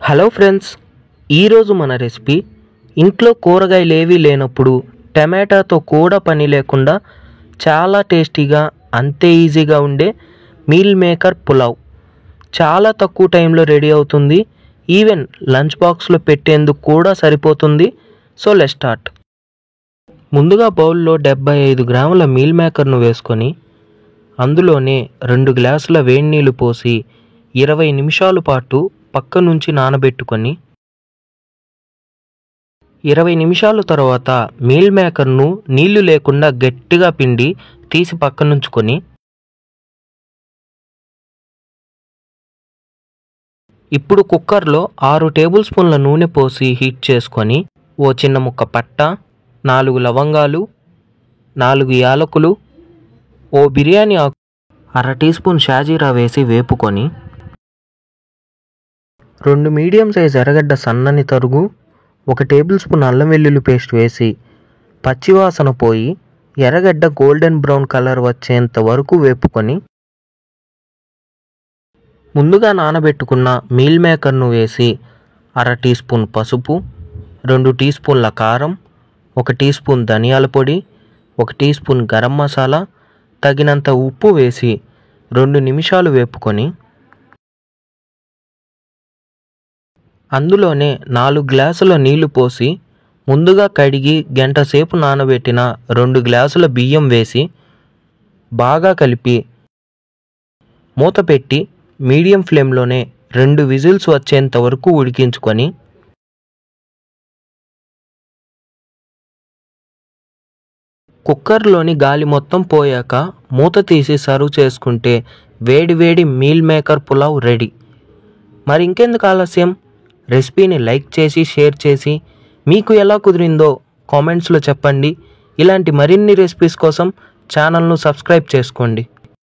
Hello friends, ఈరోజు మన recipe ఇంట్లో కూరగాయలు ఏవీ లేనప్పుడు టమాటాతో కూడా పని లేకుండా చాలా టేస్టీగా అంతే ఈజీగా ఉండే మీల్ మేకర్ పులావ్. చాలా తక్కువ టైంలో రెడీ అవుతుంది. ఈవెన్ లంచ్ బాక్స్లో పెట్టేందుకు కూడా సరిపోతుంది. So let's start. ముందుగా బౌల్లో 75 గ్రాముల మీల్ మేకర్ను వేసుకొని అందులోనే 2 గ్లాసుల వేడి నీళ్ళు పోసి 20 నిమిషాల పాటు పక్క నుంచి నానబెట్టుకొని 20 నిమిషాల తర్వాత మీల్ మేకర్ను నీళ్లు లేకుండా గట్టిగా పిండి తీసి పక్కనుంచుకొని ఇప్పుడు కుక్కర్లో 6 టేబుల్ స్పూన్ల నూనె పోసి హీట్ చేసుకొని ఓ చిన్న ముక్క పట్ట, 4 లవంగాలు, 4 యాలకులు, ఓ బిర్యానీ ఆకు, 1/2 టీ స్పూన్ షాజీరా వేసి వేపుకొని 2 మీడియం సైజ్ ఎర్రగడ్డ సన్నని తరుగు, 1 టేబుల్ స్పూన్ అల్లం వెల్లుల్లి పేస్ట్ వేసి పచ్చివాసన పోయి ఎర్రగడ్డ గోల్డెన్ బ్రౌన్ కలర్ వచ్చేంత వరకు వేపుకొని ముందుగా నానబెట్టుకున్న మీల్ మేకర్ను వేసి 1/2 టీ స్పూన్ పసుపు, 2 టీ స్పూన్ల కారం, 1 టీ స్పూన్ ధనియాల పొడి, 1 టీ స్పూన్ గరం మసాలా, తగినంత ఉప్పు వేసి 2 నిమిషాలు వేపుకొని అందులోనే 4 గ్లాసుల నీళ్లు పోసి ముందుగా కడిగి గంట సేపు నానబెట్టిన 2 గ్లాసుల బియ్యం వేసి బాగా కలిపి మూత పెట్టి మీడియం ఫ్లేమ్లోనే 2 విజిల్స్ వచ్చేంత వరకు ఉడికించుకొని కుక్కర్లోని గాలి మొత్తం పోయాక మూత తీసి సర్వ్ చేసుకుంటే వేడి వేడి మీల్ మేకర్ పులావ్ రెడీ. మరి ఇంకెందుకు ఆలస్యం, రెసిపీని లైక్ చేసి షేర్ చేసి మీకు ఎలా కుదిరిందో కామెంట్స్లో చెప్పండి. ఇలాంటి మరిన్ని రెసిపీస్ కోసం ఛానల్ను సబ్స్క్రైబ్ చేసుకోండి.